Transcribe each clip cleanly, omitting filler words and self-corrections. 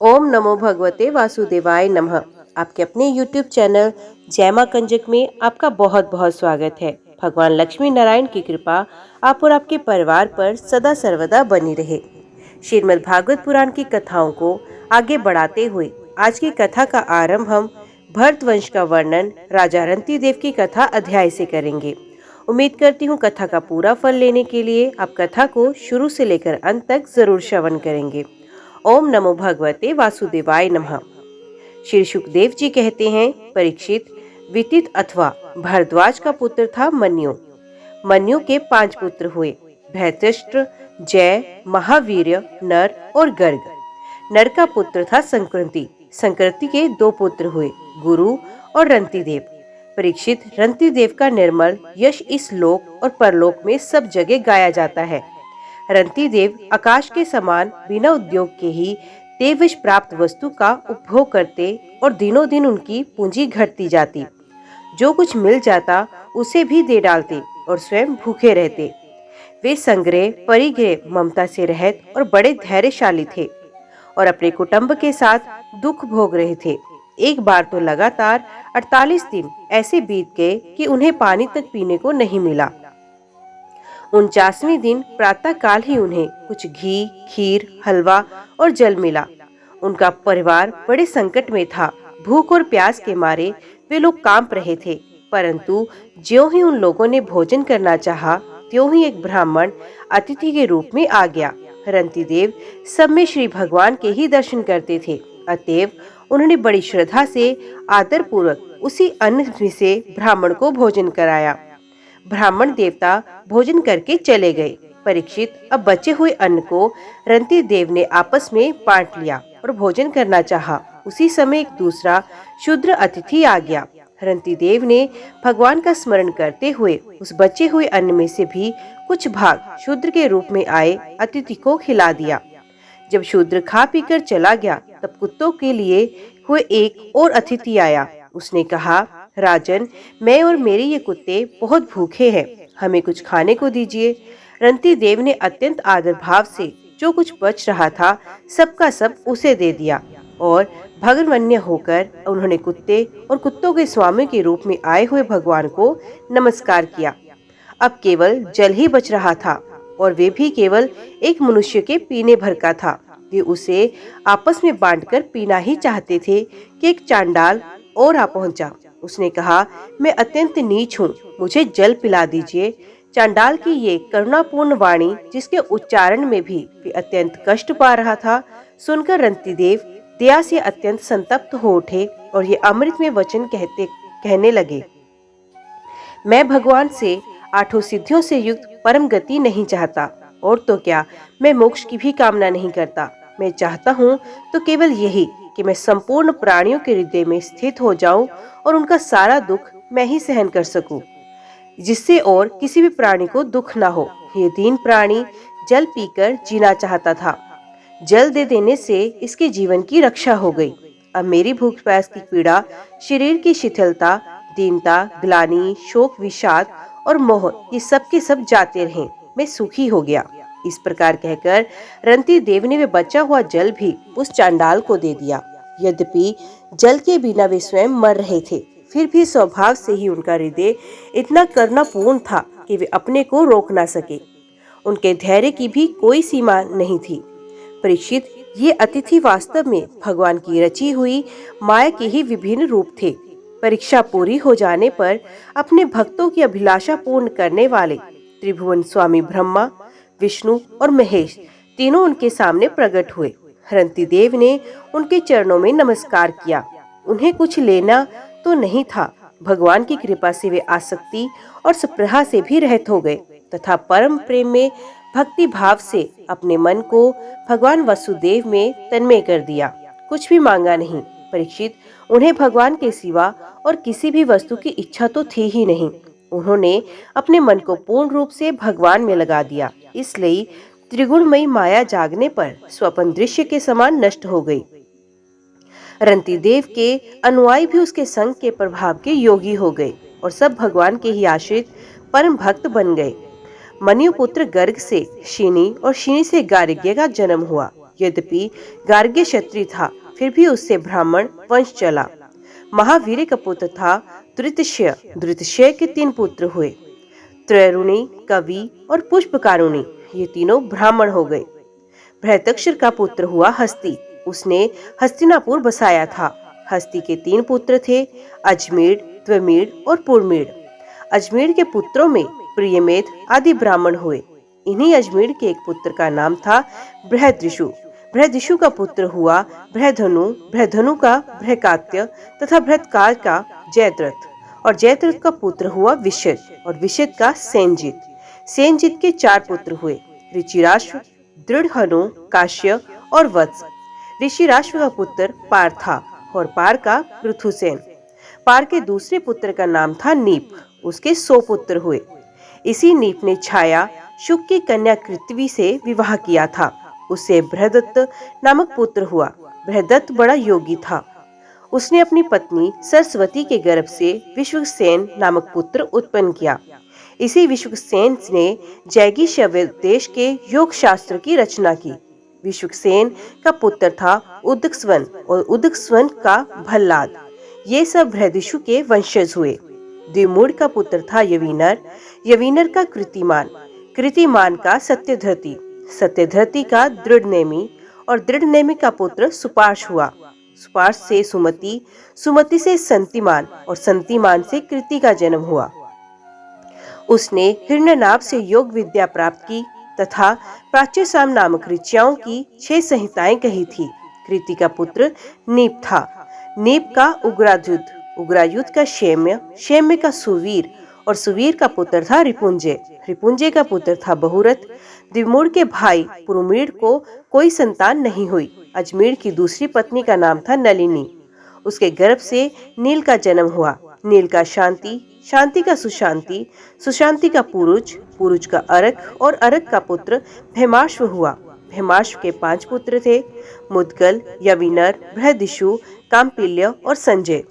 ओम नमो भगवते वासुदेवाय नमः। आपके अपने YouTube चैनल जय मां कंजक में आपका बहुत बहुत स्वागत है। भगवान लक्ष्मी नारायण की कृपा आप और आपके परिवार पर सदा सर्वदा बनी रहे। श्रीमद् भागवत पुराण की कथाओं को आगे बढ़ाते हुए आज की कथा का आरंभ हम भरत वंश का वर्णन राजा रंती देव की कथा अध्याय से करेंगे। उम्मीद करती हूँ कथा का पूरा फल लेने के लिए आप कथा को शुरू से लेकर अंत तक जरूर श्रवण करेंगे। ओम नमो भगवते वासुदेवाय नमः। श्री सुखदेव जी कहते हैं, परीक्षित, विदित अथवा भरद्वाज का पुत्र था मन्यु। मन्यु के 5 पुत्र हुए, भैतृष्ट, जय, महावीर्य, नर और गर्ग। नर का पुत्र था संकृति। संकृति के 2 पुत्र हुए, गुरु और रंतिदेव। परीक्षित, रंतिदेव का निर्मल यश इस लोक और परलोक में सब जगह गाया जाता है। रंतिदेव आकाश के समान बिना उद्योग के ही देववश प्राप्त वस्तु का उपभोग करते और दिनों दिन उनकी पूंजी घटती जाती। जो कुछ मिल जाता उसे भी दे डालते और स्वयं भूखे रहते। वे संग्रह परिग्रह ममता से रहित और बड़े धैर्यशाली थे और अपने कुटुंब के साथ दुख भोग रहे थे। एक बार तो लगातार 48 दिन ऐसे बीत गए कि उन्हें पानी तक पीने को नहीं मिला। 49वें दिन प्रातः काल ही उन्हें कुछ घी, खीर, हलवा और जल मिला। उनका परिवार बड़े संकट में था। भूख और प्यास के मारे वे लोग कांप रहे थे। परंतु ज्यों ही उन लोगों ने भोजन करना चाहा, त्यों ही एक ब्राह्मण अतिथि के रूप में आ गया। रंतिदेव सब में श्री भगवान के ही दर्शन करते थे, अतएव उन्होंने बड़ी श्रद्धा से आदर पूर्वक उसी अन्न में से ब्राह्मण को भोजन कराया। ब्राह्मण देवता भोजन करके चले गए। परीक्षित, अब बचे हुए अन्न को रंतिदेव ने आपस में बांट लिया और भोजन करना चाहा। उसी समय एक दूसरा शूद्र अतिथि आ गया। रंतिदेव ने भगवान का स्मरण करते हुए उस बचे हुए अन्न में से भी कुछ भाग शूद्र के रूप में आए अतिथि को खिला दिया। जब शूद्र खा पीकर चला गया, तब कुत्तों के लिए हुए एक और अतिथि आया। उसने कहा, राजन, मैं और मेरे ये कुत्ते बहुत भूखे हैं, हमें कुछ खाने को दीजिए। रंतिदेव ने अत्यंत आदर भाव से जो कुछ बच रहा था सबका सब उसे दे दिया और भगवन्य होकर उन्होंने कुत्ते और कुत्तों के स्वामी के रूप में आए हुए भगवान को नमस्कार किया। अब केवल जल ही बच रहा था और वे भी केवल एक मनुष्य के पीने भर का था। वे उसे आपस में बांटकर पीना ही चाहते थे कि एक चांडाल और आ पहुंचा। उसने कहा, मैं अत्यंत नीच हूँ, मुझे जल पिला दीजिए। चांडाल की ये करुणापूर्ण वाणी, जिसके उच्चारण में भी वे अत्यंत कष्ट पा रहा था, सुनकर रंतिदेव दया से अत्यंत संतप्त हो उठे और ये अमृत में वचन कहने लगे, मैं भगवान से 8 सिद्धियों से युक्त परम गति नहीं चाहता, और तो क्या, मैं मोक्ष की भी कामना नहीं करता। मैं चाहता हूँ तो केवल यही कि मैं संपूर्ण प्राणियों के हृदय में स्थित हो जाऊं और उनका सारा दुख मैं ही सहन कर सकूं, जिससे और किसी भी प्राणी को दुख ना हो। ये दीन प्राणी जल पीकर जीना चाहता था। जल दे देने से इसके जीवन की रक्षा हो गई। अब मेरी भूख प्यास की पीड़ा, शरीर की शिथिलता, दीनता, ग्लानि, शोक, विषाद और मोह, ये सब के सब जाते रहे। मैं सुखी हो गया। इस प्रकार कहकर रंतिदेव ने वे बचा हुआ जल भी उस चांडाल को दे दिया। यद्यपि जल के बिना वे स्वयं मर रहे थे, फिर भी स्वभाव से ही उनका हृदय इतना करुणापूर्ण था कि वे अपने को रोक ना सके। उनके धैर्य की भी कोई सीमा नहीं थी। परीक्षित, ये अतिथि वास्तव में भगवान की रची हुई माया के ही विभिन्न रूप थे। परीक्षा पूरी हो जाने पर अपने भक्तों की अभिलाषा पूर्ण करने वाले त्रिभुवन स्वामी ब्रह्मा, विष्णु और महेश तीनों उनके सामने प्रकट हुए। रंतिदेव ने उनके चरणों में नमस्कार किया। उन्हें कुछ लेना तो नहीं था। भगवान की कृपा से वे आसक्ति और स्पृहा से भी रहित हो गए तथा परम प्रेम में भक्ति भाव से अपने मन को भगवान वसुदेव में तन्मय कर दिया। कुछ भी मांगा नहीं। परीक्षित, उन्हें भगवान के सिवा और किसी भी वस्तु की इच्छा तो थी ही नहीं। उन्होंने अपने मन को पूर्ण रूप से भगवान में लगा दिया, इसलिए त्रिगुणमयी माया जागने पर स्वप्न दृश्य के समान नष्ट हो गई। रंतिदेव के अनुयायी भी उसके संग के प्रभाव के योगी हो गए और सब भगवान के ही आश्रित परम भक्त बन गए। मन्यु पुत्र गर्ग से शिनी और शिनी से गार्ग्य का जन्म हुआ। यद्यपि गार्ग्य क्षत्रिय था, फिर भी उससे ब्राह्मण वंश चला। महावीर का पुत्र था द्रुतस्य। द्रुतस्य के 3 पुत्र हुए, त्रैरुणी, कवि और पुष्पकारुणी। ये तीनों ब्राह्मण हो गए। बृहदक्षर का पुत्र हुआ हस्ती। उसने हस्तिनापुर बसाया था। हस्ती के 3 पुत्र थे, अजमेर, त्वमेर और पुरमेर। अजमेर के पुत्रों में प्रियमेध आदि ब्राह्मण हुए। इन्हीं अजमेर के एक पुत्र का नाम था बृहदृषु। बृहदृषु का पुत्र हुआ बृहधनु, बृहधनु का बृहकात्य तथा बृहत्कार का जयद्रथ, और जयद्रथ का पुत्र हुआ विशद, और विशद का सेनजित। सेनजित के 4 पुत्र हुए, ऋचिराश्व, दृढ़हनु, काश्य और वत्स। ऋषिराश्व का पुत्र पार था, और पार का पृथुसेन। पार के दूसरे पुत्र का नाम था नीप। उसके 100 पुत्र हुए। इसी नीप ने छाया शुक की कन्या कृत्वी से विवाह किया था। उससे बृहदत्त नामक पुत्र हुआ। बृहदत्त बड़ा योगी था। उसने अपनी पत्नी सरस्वती के गर्भ से विश्वक्सेन नामक पुत्र उत्पन्न किया। इसी विश्वक्सेन ने जैगीषव्य देश के योग शास्त्र की रचना की। विश्वक्सेन का पुत्र था उदकस्वन, और उदकस्वन का भल्लाद। ये सब बृहदृषु के वंशज हुए। द्विमूढ़ का पुत्र था यवीनर, यवीनर का कृतिमान, कृतिमान का सत्यधृति, सत्यधृति का दृढ़नेमी, और दृढ़नेमी का पुत्र सुपार्श हुआ। सुपार्श से सुमति, सुमति से संतिमान, और संतिमान से कृति का जन्म हुआ। उसने हिरण्यनाभ से योग विद्या प्राप्त की तथा प्राच्यसाम नामक ऋचाओं की 6 संहिताएं कही थी। कृति का पुत्र नीप था। नीप का उग्रायुध, उग्रायुध का क्षेम्य, क्षेम्य का सुवीर, और सुवीर का पुत्र था रिपुंजय। रिपुंजय का पुत्र था बहुरथ। द्विमूढ़ के भाई पुरुमीर को कोई संतान नहीं हुई। अजमेर की दूसरी पत्नी का नाम था नलिनी। उसके गर्भ से नील का जन्म हुआ। नील का शांति, शांति का सुशांति, सुशांति का पुरुष, पुरुष का अरक, और अरक का पुत्र भैमाश्व हुआ। भैमाश्व के 5 पुत्र थे, मुद्गल, यवीनर, बृहदृषु, काम्पिल्य और संजय।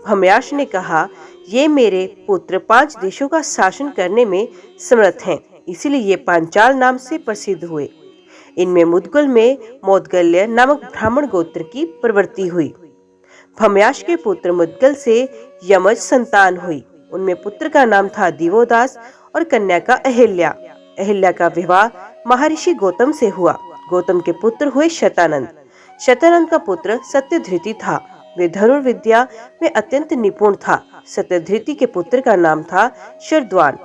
भम्याश ने कहा, ये मेरे पुत्र 5 देशों का शासन करने में समर्थ हैं, इसीलिए ये पांचाल नाम से प्रसिद्ध हुए। इनमें मुद्गल में मौदगल्य नामक ब्राह्मण गोत्र की प्रवृत्ति हुई। भम्याश के पुत्र मुद्गल से यमज संतान हुई। उनमें पुत्र का नाम था दिवोदास और कन्या का अहिल्या। अहिल्या का विवाह महर्षि गौतम से हुआ। गौतम के पुत्र हुए शतानंद। शतानंद का पुत्र सत्यधृति था। वे धनुर्विद्या में अत्यंत निपुण था। सत्यधृति के पुत्र का नाम था शरद्वान।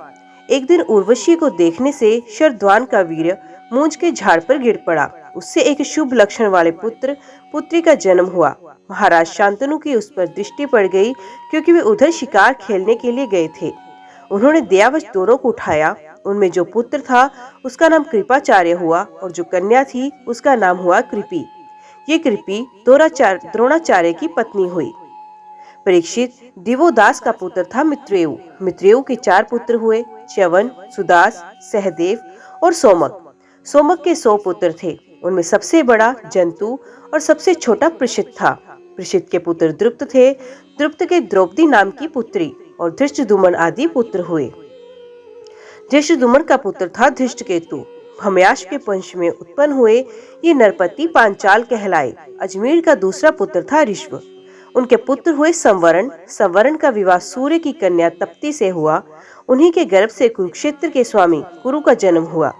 एक दिन उर्वशी को देखने से शरद्वान का वीर्य मूंज के झाड़ पर गिर पड़ा। उससे एक शुभ लक्षण वाले पुत्र पुत्री का जन्म हुआ। महाराज शांतनु की उस पर दृष्टि पड़ गई, क्योंकि वे उधर शिकार खेलने के लिए गए थे। उन्होंने दयावश दोनों को उठाया। उनमें जो पुत्र था उसका नाम कृपाचार्य हुआ, और जो कन्या थी उसका नाम हुआ कृपी। ये कृपी द्रोणाचार्य की पत्नी हुई। परीक्षित दिवोदास का पुत्र था मित्रेयु। मित्रेयु के 4 पुत्र हुए, च्यवन, सुदास, सहदेव और सोमक। सोमक के 100 पुत्र थे। उनमें सबसे बड़ा जंतु और सबसे छोटा पृषित था। पृषित के पुत्र द्रुप्त थे। द्रुप्त के द्रौपदी नाम की पुत्री और धृष्टद्युम्न आदि पुत्र हुए। धृष्टद्युम्न का पुत्र था धृष्टकेतु। भम्याश के वंश में उत्पन्न हुए ये नरपति पांचाल कहलाए। अजमेर का दूसरा पुत्र था ऋष्व। उनके पुत्र हुए संवरण। संवरण का विवाह सूर्य की कन्या तप्ती से हुआ। उन्हीं के गर्भ से कुरुक्षेत्र के स्वामी कुरु का जन्म हुआ।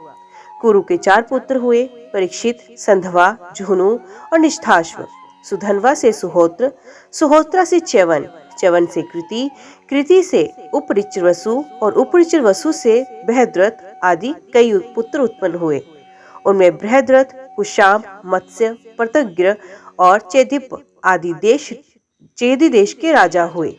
कुरु के 4 पुत्र हुए, परीक्षित, संधवा, जुहनु और निष्ठाश्व। सुधनवा से सुहोत्र, सुहोत्रा से च्यवन, च्यवन से कृति, कृति से उपरिचवसु और उपरिचवसु से बृहद्रथ आदि कई पुत्र उत्पन्न हुए। उनमें बृहद्रथ, कुशाम, मत्स्य, प्रतग्र और चेदिप आदि चेदी देश के राजा हुए।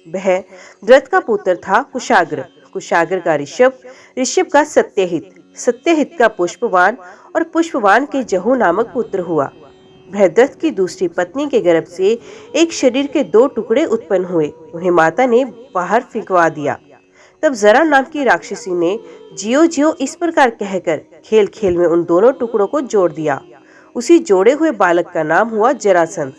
बृहद्रथ का पुत्र था कुशाग्र, कुशाग्र का ऋषभ, ऋषभ का सत्यहित, सत्यहित का पुष्पवान और पुष्पवान के जहू नामक पुत्र हुआ। बृहद्रथ की दूसरी पत्नी के गर्भ से एक शरीर के 2 टुकड़े उत्पन्न हुए। उन्हें माता ने बाहर फेंकवा दिया। तब जरा नाम की राक्षसी ने जियो जियो इस प्रकार कहकर खेल खेल में उन दोनों टुकड़ों को जोड़ दिया। उसी जोड़े हुए बालक का नाम हुआ जरासंध।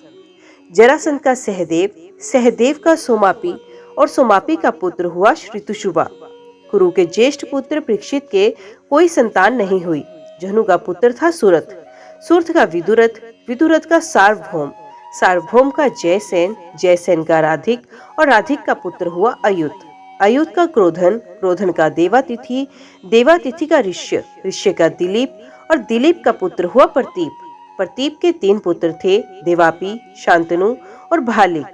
जरासंध का सहदेव, सहदेव का सोमापी और सोमापी का पुत्र हुआ ऋतुशुभा। कुरु के ज्येष्ठ पुत्र परीक्षित के कोई संतान नहीं हुई। जहनु का पुत्र था सुरथ। सूर्थ का विदुरथ, विदुरथ का सार्वभौम, सार्वभौम का जयसेन, जयसेन का राधिक और राधिक का पुत्र हुआ अयुत, अयुत का क्रोधन, क्रोधन का देवातिथि, देवातिथि का ऋष्य, ऋष्य का दिलीप और दिलीप का पुत्र हुआ प्रतीप। प्रतीप के 3 पुत्र थे, देवापी, शांतनु और भालिक।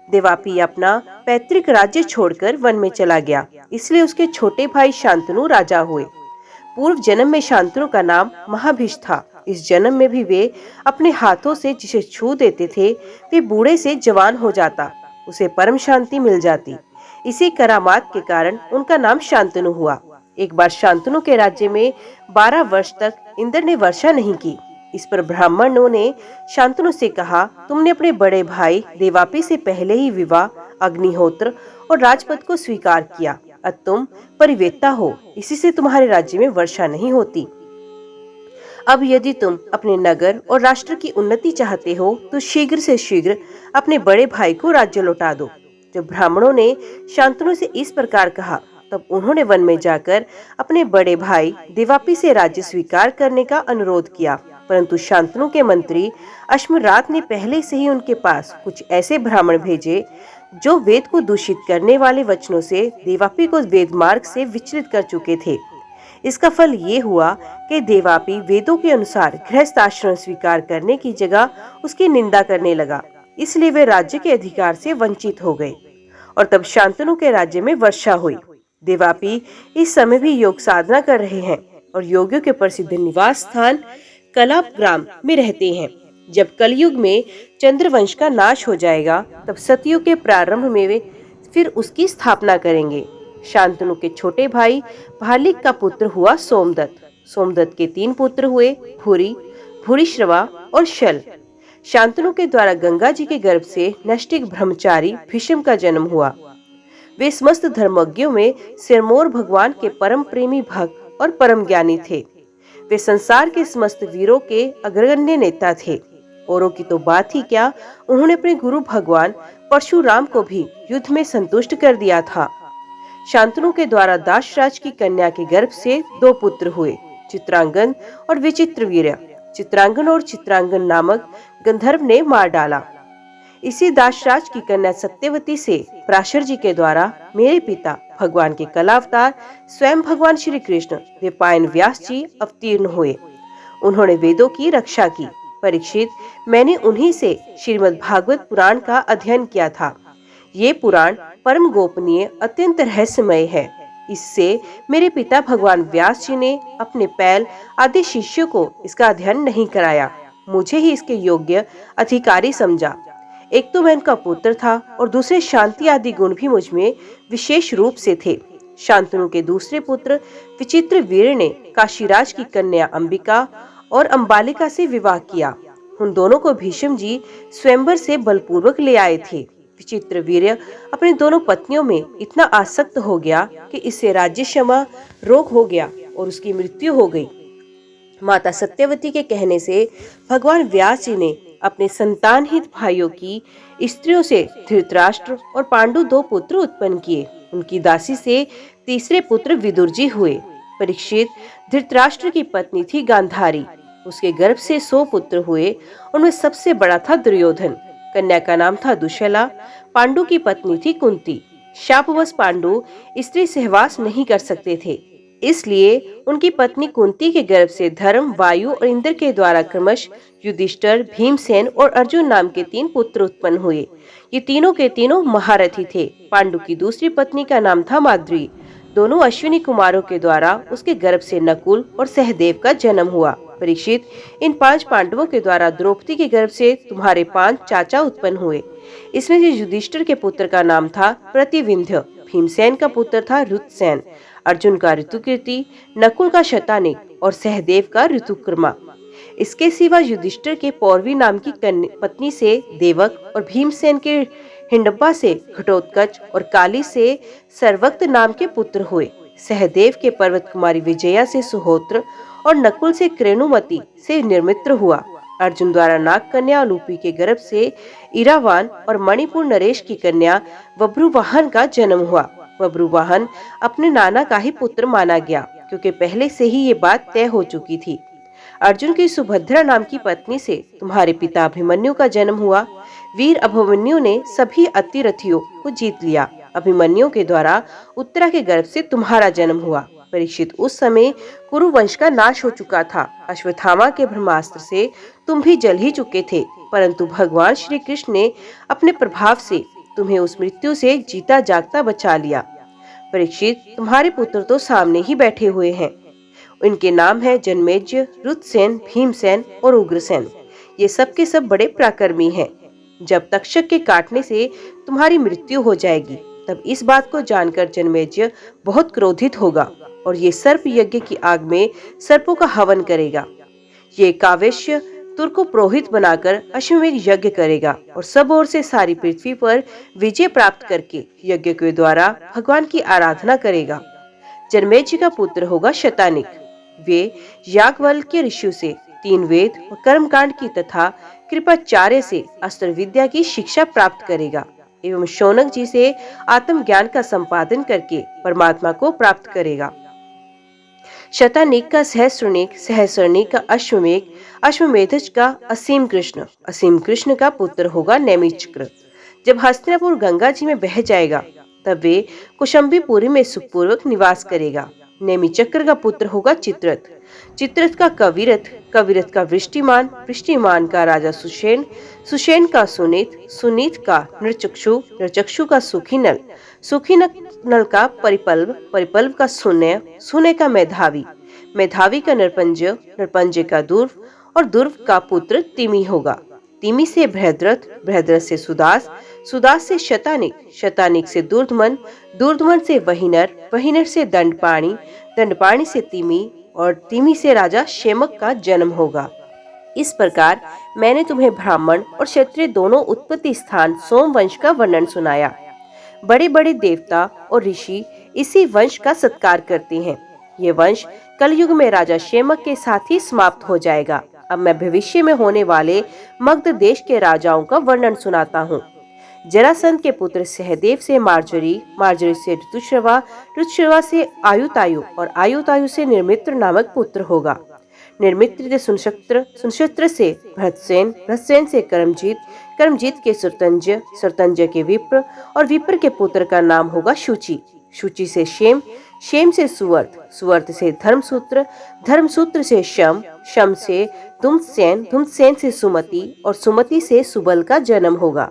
देवापी अपना पैतृक राज्य छोड़कर वन में चला गया, इसलिए उसके छोटे भाई शांतनु राजा हुए। पूर्व जन्म में शांतनु का नाम महाभिष था। इस जन्म में भी वे अपने हाथों से जिसे छू देते थे, वे बूढ़े से जवान हो जाता, उसे परम शांति मिल जाती। इसी करामात के कारण उनका नाम शांतनु हुआ। एक बार शांतनु के राज्य में 12 वर्ष तक इंद्र ने वर्षा नहीं की। इस पर ब्राह्मणों ने शांतनु से कहा, तुमने अपने बड़े भाई देवापी से पहले ही विवाह, अग्निहोत्र और राजपद को स्वीकार किया, अब तुम परिवेत्ता हो, इसी से तुम्हारे राज्य में वर्षा नहीं होती। अब यदि तुम अपने नगर और राष्ट्र की उन्नति चाहते हो तो शीघ्र से शीघ्र अपने बड़े भाई को राज्य लौटा दो। जब ब्राह्मणों ने शांतनु से इस प्रकार कहा, तब उन्होंने वन में जाकर अपने बड़े भाई देवापी से राज्य स्वीकार करने का अनुरोध किया। परंतु शांतनु के मंत्री अश्मरात ने पहले से ही उनके पास कुछ ऐसे ब्राह्मण भेजे जो वेद को दूषित करने वाले वचनों से देवापी को वेद मार्ग से विचलित कर चुके थे। इसका फल ये हुआ कि देवापी वेदों के अनुसार गृहस्थ आश्रम स्वीकार करने की जगह उसकी निंदा करने लगा, इसलिए वे राज्य के अधिकार से वंचित हो गए और तब शांतनु के राज्य में वर्षा हुई। देवापी इस समय भी योग साधना कर रहे हैं और योगियों के प्रसिद्ध निवास स्थान कलाप ग्राम में रहते हैं। जब कलयुग में चंद्रवंश का नाश हो जाएगा, तब सतयुग के प्रारंभ में वे फिर उसकी स्थापना करेंगे। शांतनु के छोटे भाई भालिक का पुत्र हुआ सोमदत्त। सोमदत्त के 3 पुत्र हुए, भूरी, भूरिश्रवा और शल। शांतनु के द्वारा गंगा जी के गर्भ से नष्टिक ब्रह्मचारी भीष्म का जन्म हुआ। वे समस्त धर्मज्ञों में सिरमौर भगवान के परम प्रेमी भक्त और परम ज्ञानी थे। वे संसार के समस्त वीरों के अग्रगण्य नेता थे। औरों की तो बात ही क्या, उन्होंने अपने गुरु भगवान परशुराम को भी युद्ध में संतुष्ट कर दिया था। शांतनु के द्वारा दाशराज की कन्या के गर्भ से 2 पुत्र हुए, चित्रांगन और विचित्रवीर्य। चित्रांगन और चित्रांगन नामक गंधर्व ने मार डाला। इसी दाशराज की कन्या सत्यवती से पराशर जी के द्वारा मेरे पिता भगवान के कलावतार स्वयं भगवान श्री कृष्ण द्वैपायन व्यास जी अवतीर्ण हुए। उन्होंने वेदों की रक्षा की। परीक्षित, मैंने उन्हीं से श्रीमद् भागवत पुराण का अध्ययन किया था। ये पुराण परम गोपनीय, अत्यंत रहस्यमय है। इससे मेरे पिता भगवान व्यास जी ने अपने पैल आदि शिष्यों को इसका अध्ययन नहीं कराया, मुझे ही इसके योग्य अधिकारी समझा। एक तो मैं उनका पुत्र था और दूसरे शांति आदि गुण भी मुझ में विशेष रूप से थे। शांतनु के दूसरे पुत्र विचित्रवीर्य ने काशीराज की कन्या अंबिका और अंबालिका से विवाह किया। उन दोनों को भीष्म जी स्वयंवर से बलपूर्वक ले आए थे। विचित्रवीर्य अपनी दोनों पत्नियों में इतना आसक्त हो गया कि इससे राज्य क्षमा रोग हो गया और उसकी मृत्यु हो गई। माता सत्यवती के कहने से भगवान व्यास जी ने अपने संतानहित भाइयों की स्त्रियों से धृतराष्ट्र और पांडु 2 पुत्र उत्पन्न किए। उनकी दासी से तीसरे पुत्र विदुर जी हुए। परीक्षित, धृतराष्ट्र की पत्नी थी गांधारी, उसके गर्भ से 100 पुत्र हुए। उनमें सबसे बड़ा था दुर्योधन। कन्या का नाम था दुशला। पांडु की पत्नी थी कुंती। शापवश पांडु स्त्री सहवास नहीं कर सकते थे, इसलिए उनकी पत्नी कुंती के गर्भ से धर्म, वायु और इंद्र के द्वारा क्रमश युधिष्ठिर, भीमसेन और अर्जुन नाम के 3 पुत्र उत्पन्न हुए। ये तीनों के तीनों महारथी थे। पांडु की दूसरी पत्नी का नाम था माद्री। दोनों अश्विनी कुमारों के द्वारा उसके गर्भ से नकुल और सहदेव का जन्म हुआ। परीक्षित, इन 5 पांडवों के द्वारा द्रौपदी के गर्भ से तुम्हारे 5 चाचा उत्पन्न हुए। इसमें से युधिष्ठिर के पुत्र का नाम था प्रतिविंध्य, भीमसेन का पुत्र था ऋतसेन, अर्जुन का ऋतुकीर्ति, नकुल का शतानिक और सहदेव का ऋतुक्रमा। इसके सिवा युधिष्ठिर के पौरवी नाम की पत्नी से देवक और भीमसेन के हिंडब्बा से घटोत्कच और काली से सर्वक्त नाम के पुत्र हुए। सहदेव के पर्वत कुमारी विजया से सुहोत्र और नकुल से क्रेनुमति से निर्मित्र हुआ। अर्जुन द्वारा नाग कन्या लूपी के गर्भ से इरावान और मणिपुर नरेश की कन्या बब्रुवाहन का जन्म हुआ। बब्रुवाहन अपने नाना का ही पुत्र माना गया, क्योंकि पहले से ही ये बात तय हो चुकी थी। अर्जुन की सुभद्रा नाम की पत्नी से तुम्हारे पिता अभिमन्यु का जन्म हुआ। वीर अभिमन्यु ने सभी अतिरथियों को जीत लिया। अभिमन्यु के द्वारा उत्तरा के गर्भ से तुम्हारा जन्म हुआ। परीक्षित, उस समय कुरु वंश का नाश हो चुका था। अश्वत्थामा के ब्रह्मास्त्र से तुम भी जल ही चुके थे, परंतु भगवान श्री कृष्ण ने अपने प्रभाव से तुम्हें उस मृत्यु से जीता जागता बचा लिया। परीक्षित, तुम्हारे पुत्र तो सामने ही बैठे हुए हैं। इनके नाम है जन्मेजय, रुद्रसेन, भीमसेन और उग्रसेन। ये सब के सब बड़े पराक्रमी हैं। जब तक्षक के काटने से तुम्हारी मृत्यु हो जाएगी, तब इस बात को जानकर जन्मेजय बहुत क्रोधित होगा और ये सर्प यज्ञ की आग में सर्पों का हवन करेगा। ये कावेश्य तुर को पुरोहित बनाकर अश्वमेध यज्ञ करेगा और सब ओर से सारी पृथ्वी पर विजय प्राप्त करके यज्ञ के द्वारा भगवान की आराधना करेगा। जन्मेजय का पुत्र होगा शतानिक। वे याज्ञवल्क्य ऋषि से 3 वेद और कर्मकांड की तथा कृपाचार्य से अस्त्र विद्या की शिक्षा प्राप्त करेगा एवं शौनक जी से आत्मज्ञान का संपादन करके परमात्मा को प्राप्त करेगा। शतानिक का सहस्रनिक, सहस्रनिक का अश्वमेघ, अश्वमेधज का असीम कृष्ण, असीम कृष्ण का पुत्र होगा नैमिचक्र। जब हस्तिनापुर गंगा जी में बह जाएगा, तब वे कुशंबीपुरी में सुखपूर्वक निवास करेगा। नेमिचक्र का पुत्र होगा चित्ररथ, चित्ररथ का कविरथ, कविरथ का वृष्टिमान, वृष्टिमान का राजा सुषेण, सुषेण का सुनीत, सुनीत का नृचक्षु, नृचक्षु का सुखीनल, सुखीनल का परिपल्व, परिपल्व का सुनय, सुनय का मेधावी, मेधावी का नरपंज, नरपंज का दुर्व और दुर्व का पुत्र तिमी होगा। तिमी से बृहद्रथ, बृहद्रथ से सुदास, सुदास से शतानिक, शतानिक से दुर्धमन, दुर्धमन से वहिनर, वहिनर से दंडपाणि, दंडपाणि से तिमी और तिमी से राजा शेमक का जन्म होगा। इस प्रकार मैंने तुम्हें ब्राह्मण और क्षत्रिय दोनों उत्पत्ति स्थान सोम वंश का वर्णन सुनाया। बड़े बड़े देवता और ऋषि इसी वंश का सत्कार करते हैं। ये वंश कलयुग में राजा शेमक के साथ ही समाप्त हो जाएगा। अब मैं भविष्य में होने वाले मगध देश के राजाओं का वर्णन सुनाता हूँ। जरासंध के पुत्र सहदेव से मार्जरी, मार्जरी से ऋतुश्रवा, ऋतुश्रवा से आयुतायु और आयुतायु से निर्मित्र नामक पुत्र होगा। निर्मित्र से सुनशत्र, सुनशत्र से भरतसेन, भरतसेन से कर्मजीत, कर्मजीत के सुरतंज, सुरतंज के विप्र और विप्र के पुत्र का नाम होगा शुचि, शुचि से शेम, शेम से सुवर्त, सुवर्त से धर्मसूत्र, धर्मसूत्र से शम, शम से धुमसेन, धुमसेन से सुमति और सुमति से सुबल का जन्म होगा।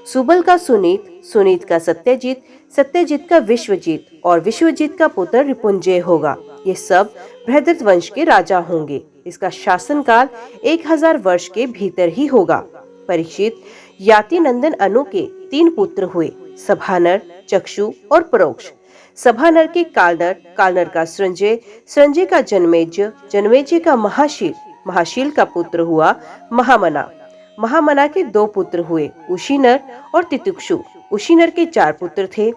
सुबल का सुनीत, सुनीत का सत्यजीत, सत्यजीत का विश्वजीत और विश्वजीत का पुत्र रिपुंजय होगा। ये सब बृहद्रथ वंश के राजा होंगे। इसका शासनकाल 1000 वर्ष के भीतर ही होगा। परीक्षित, याति नंदन अनु के 3 पुत्र हुए, सभानर, चक्षु और परोक्ष। सभानर के कालनर, कालनर का संजय, संजय का जन्मेजय, जन्मेजय का महाशील, महाशील का पुत्र हुआ महामना। महामना के 2 पुत्र हुए, उशीनर और तितिक्षु। उशीनर के 4 पुत्र थे,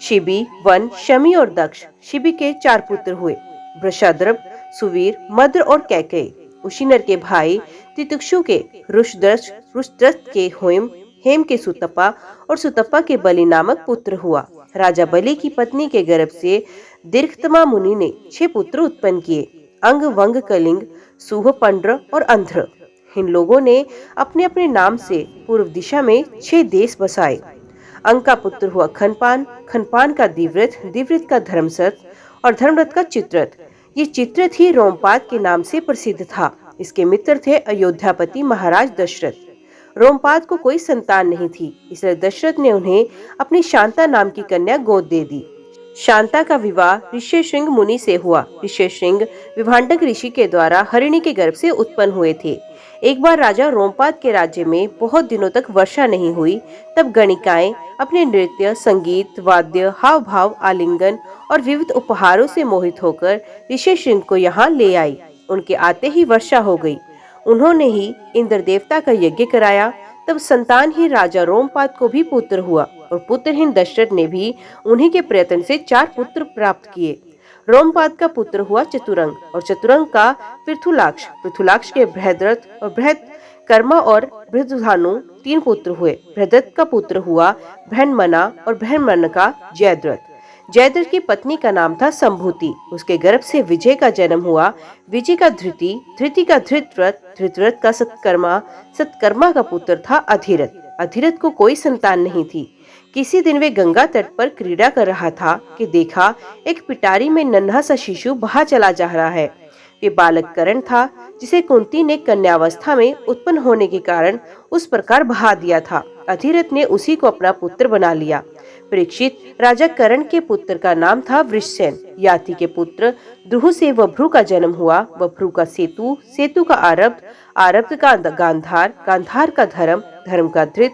शिबी, वन, शमी और दक्ष। शिबी के 4 पुत्र हुए, वृषाद्रव, सुवीर, मद्र और कैकेयी। उशीनर के भाई तितिक्षु के रुषदृष्ट, रुषदृष्ट के हेम, हेम के सुतपा और सुतपा के बलि नामक पुत्र हुआ। राजा बलि की पत्नी के गर्भ से दीर्घतमा मुनि ने 6 पुत्र उत्पन्न किए, अंग, वंग, कलिंग, सुह, पंड्र और अंध्र। इन लोगों ने अपने अपने नाम से पूर्व दिशा में 6 देश बसाए। अंग का पुत्र हुआ खनपान, खनपान का दिव्रत, दिव्रत का धर्मसत और धर्मरथ का चित्ररथ। ये चित्ररथ ही रोमपाद के नाम से प्रसिद्ध था। इसके मित्र थे अयोध्यापति महाराज दशरथ। रोमपाद को कोई संतान नहीं थी, इसलिए दशरथ ने उन्हें अपनी शांता नाम की कन्या गोद दे दी। शांता का विवाह ऋष्यशृंग मुनि से हुआ। ऋष्यशृंग विभांडक ऋषि के द्वारा हरिणी के गर्भ से उत्पन्न हुए थे। एक बार राजा रोमपाद के राज्य में बहुत दिनों तक वर्षा नहीं हुई। तब गणिकाएं अपने नृत्य, संगीत, वाद्य, हाव भाव, आलिंगन और विविध उपहारों से मोहित होकर ऋष्यशृंग को यहाँ ले आई। उनके आते ही वर्षा हो गई। उन्होंने ही इंद्र देवता का यज्ञ कराया। तब संतान ही राजा रोमपाद को भी पुत्र हुआ और पुत्रहीन दशरथ ने भी उन्हीं के प्रयत्न से 4 पुत्र प्राप्त किए। रोमपाद का पुत्र हुआ चतुरंग और चतुरंग का पृथुलाक्ष, पृथुलाक्ष के बृहद्रथ और बृहद कर्मा और बृहदधानु 3 पुत्र हुए। बृहदत्त का पुत्र हुआ बृहन्मना और बृहन्मन का जयद्रथ। जयद्रथ की पत्नी का नाम था संभूति। उसके गर्भ से विजय का जन्म हुआ। विजय का धृति, धृति का धृतव्रत, धृतव्रत का सत्कर्मा, सत्कर्मा का पुत्र था अधिरथ। अधिरथ को कोई संतान नहीं थी। किसी दिन वे गंगा तट पर क्रीड़ा कर रहा था कि देखा एक पिटारी में नन्हा सा शिशु बहा चला जा रहा है। वे बालक कर्ण था, जिसे कुंती ने कन्यावस्था में उत्पन्न होने के कारण उस प्रकार बहा दिया था। अधिरथ ने उसी को अपना पुत्र बना लिया। परीक्षित राजा कर्ण के पुत्र का नाम था वृषसेन। याति के पुत्र द्रुह से वभ्रु का जन्म हुआ। वभ्रु का सेतु, सेतु का आरब्ध, आरब्ध का गांधार, गांधार का धर्म, धर्म का धृत,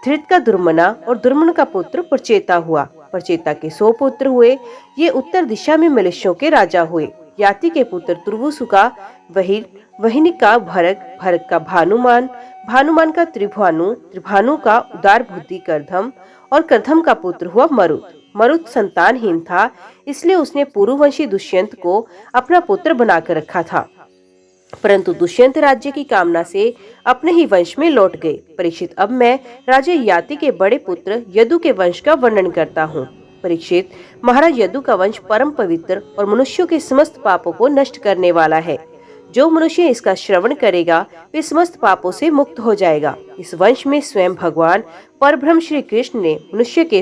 धृत का दुर्मना और दुर्मन का पुत्र प्रचेता हुआ। प्रचेता के 100 पुत्र हुए। ये उत्तर दिशा में मलेशियों के राजा हुए। याति के पुत्र तुर्वसु का वहिनी का भरत, भरत का भानुमान, भानुमान का त्रिभानु, त्रिभानु का उदार बुद्धि करधम और करधम का पुत्र हुआ मरुत। मरुत संतानहीन था, इसलिए उसने पुरुवंशी दुष्यंत को अपना पुत्र बनाकर रखा था। परंतु दुष्यंत राज्य की कामना से अपने ही वंश में लौट गए। परीक्षित, अब मैं राजा याति के बड़े पुत्र यदु के वंश का वर्णन करता हूँ। परीक्षित, महाराज यदु का वंश परम पवित्र और मनुष्यों के समस्त पापों को नष्ट करने वाला है। जो मनुष्य इसका श्रवण करेगा वे समस्त पापों से मुक्त हो जाएगा। इस वंश में स्वयं भगवान परब्रह्म श्री कृष्ण ने मनुष्य के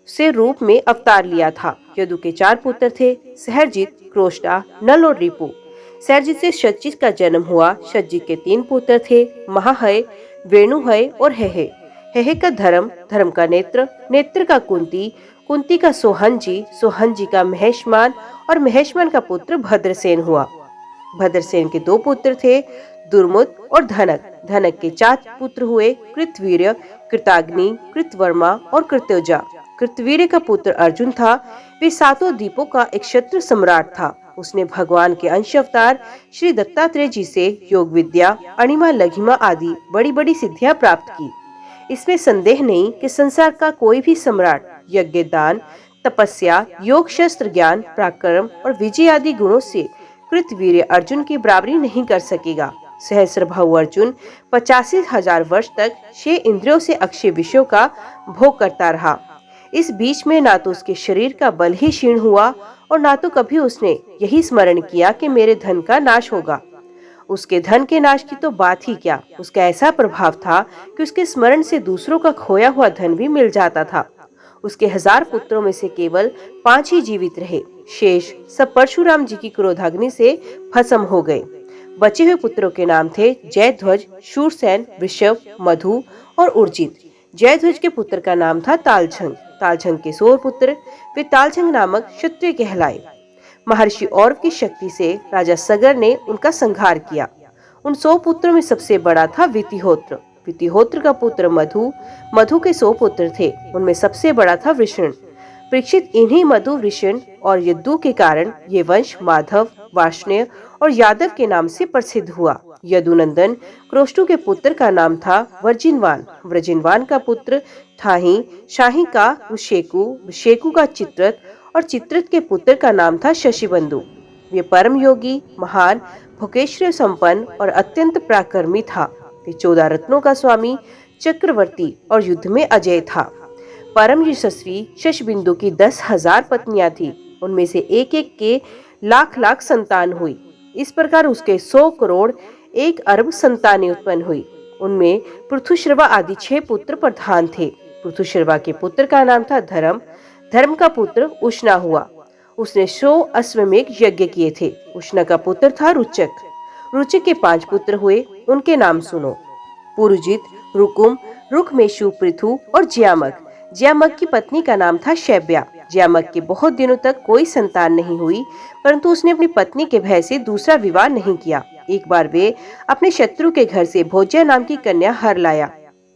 से रूप में अवतार लिया था। यदु के 4 पुत्र थे, सहरजित, क्रोष्टा, नल और रिपु। सहरजित से शतजित का जन्म हुआ। शतजित के 3 पुत्र थे, महाहय, वेणुहय और हेहे। हेहे का धर्म, धर्म का नेत्र, नेत्र का कुंती, कुंती का सोहनजी, सोहनजी का महेशमान और महेशमान का पुत्र भद्रसेन हुआ। भद्रसेन के 2 पुत्र थे, दुर्मुद और धनक। धनक के 4 पुत्र हुए, कृतवीर्य, कृताग्नि, कृतवर्मा और कृत्योजा। कृतवीर्य का पुत्र अर्जुन था। वे 7 द्वीपों का एक क्षत्रिय सम्राट था। उसने भगवान के अंश अवतार श्री दत्तात्रेय जी से योग विद्या, अणिमा, लघिमा आदि बड़ी बड़ी सिद्धियां प्राप्त की। इसमें संदेह नहीं कि संसार का कोई भी सम्राट यज्ञ, दान, तपस्या, योग, शस्त्र ज्ञान, पराक्रम और विजय आदि गुणों से कृतवीर्य अर्जुन की बराबरी नहीं कर सकेगा। सहस्रबाहु अर्जुन 85,000 वर्ष तक 6 इंद्रियों से अक्षय विषयों का भोग करता रहा। इस बीच में ना तो उसके शरीर का बल ही क्षीण हुआ और ना तो कभी उसने यही स्मरण किया कि मेरे धन का नाश होगा। उसके धन के नाश की तो बात ही क्या, उसका ऐसा प्रभाव था कि उसके स्मरण से दूसरों का खोया हुआ धन भी मिल जाता था। उसके 1000 पुत्रों में से केवल 5 ही जीवित रहे। शेष सब परशुराम जी की क्रोधाग्नि से भस्म हो गए। बचे हुए पुत्रों के नाम थे जयध्वज, शूरसेन, वृषभ, मधु और उर्जित। जयध्वज के पुत्र का नाम था तालझंग। तालझंग के 100 पुत्र, वे तालझंग नामक क्षत्रिय कहलाए। महर्षि औरव की शक्ति से राजा सगर ने उनका संहार किया। उन 100 पुत्रों में सबसे बड़ा था वितिहोत्र। वितिहोत्र का पुत्र मधु, मधु के 100 पुत्र थे। उनमें सबसे बड़ा था वृषण। परीक्षित, इन्हीं मधु, वृषण और यदु के कारण ये वंश माधव, वार्ष्णेय और यादव के नाम से प्रसिद्ध हुआ। यदुनंदन क्रोष्टु के पुत्र का नाम था वर्जिनवान। वर्जिनवान का पुत्र ठाही, शाही का ऋषेकु, ऋषेकु का चित्रत और चित्रत के पुत्र का नाम था शशिबंधु। वे परम योगी, महान, भोगेश्वर संपन्न और अत्यंत पराक्रमी था। वे 14 रत्नों का स्वामी, चक्रवर्ती और युद्ध में अजय था। परम यशस्वी शशबिंदु की 10,000 पत्नियां थी। उनमें से एक एक के लाख लाख संतान हुई। इस प्रकार उसके 100 करोड़ 1 अरब संतानें उत्पन्न हुई। उनमें पृथुश्रवा आदि 6 पुत्र प्रधान थे। पृथुश्रवा के पुत्र का नाम था धर्म। धर्म का पुत्र उष्णा हुआ। उसने 100 अश्वमेघ यज्ञ किए थे। उष्णा का पुत्र था रुचक। रुचक के 5 पुत्र हुए। उनके नाम सुनो: पुरुजित, रुकुम, रुकमेशु, पृथु और ज्यामक। ज्यामक की पत्नी का नाम था शैब्या। ज्यामक के बहुत दिनों तक कोई संतान नहीं हुई, परंतु उसने अपनी पत्नी के भय से दूसरा विवाह नहीं किया। एक बार वे अपने शत्रु के घर से भोज्या नाम की कन्या हर लाया।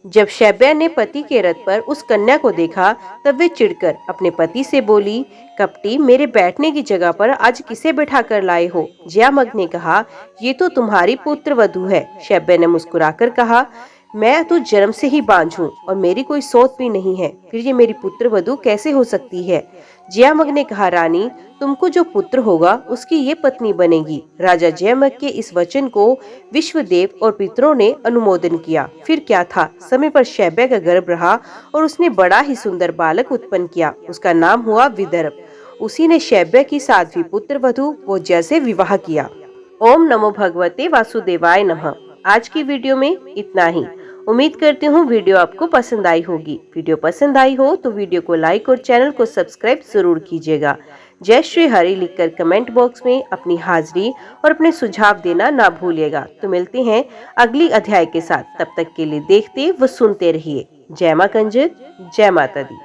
जब शैब्या ने पति के रथ पर उस कन्या को देखा, तब वे चिढ़कर अपने पति से बोली, कपटी, मेरे बैठने की जगह पर आज किसे बैठा कर लाए हो? ज्यामक ने कहा, ये तो तुम्हारी पुत्र वधू है। शैब्या ने मुस्कुराकर कहा, मैं तो जन्म से ही बांझ हूँ और मेरी कोई सौत भी नहीं है, फिर ये मेरी पुत्र वधू कैसे हो सकती है? जयामग ने कहा, रानी, तुमको जो पुत्र होगा उसकी ये पत्नी बनेगी। राजा जयमग के इस वचन को विश्वदेव और पितरों ने अनुमोदन किया। फिर क्या था, समय पर शैब्य का गर्भ रहा और उसने बड़ा ही सुंदर बालक उत्पन्न किया। उसका नाम हुआ विदर्भ। उसी ने शैब्य की 7वीं पुत्र वधू भोज्या से विवाह किया। ओम नमो भगवते वासुदेवाय नमः। आज की वीडियो में इतना ही। उम्मीद करती हूँ वीडियो आपको पसंद आई होगी। वीडियो पसंद आई हो तो वीडियो को लाइक और चैनल को सब्सक्राइब जरूर कीजिएगा। जय श्री हरि लिखकर कमेंट बॉक्स में अपनी हाजिरी और अपने सुझाव देना ना भूलिएगा। तो मिलते हैं अगली अध्याय के साथ। तब तक के लिए देखते व सुनते रहिए। जय मां कंजर, जय माता दी।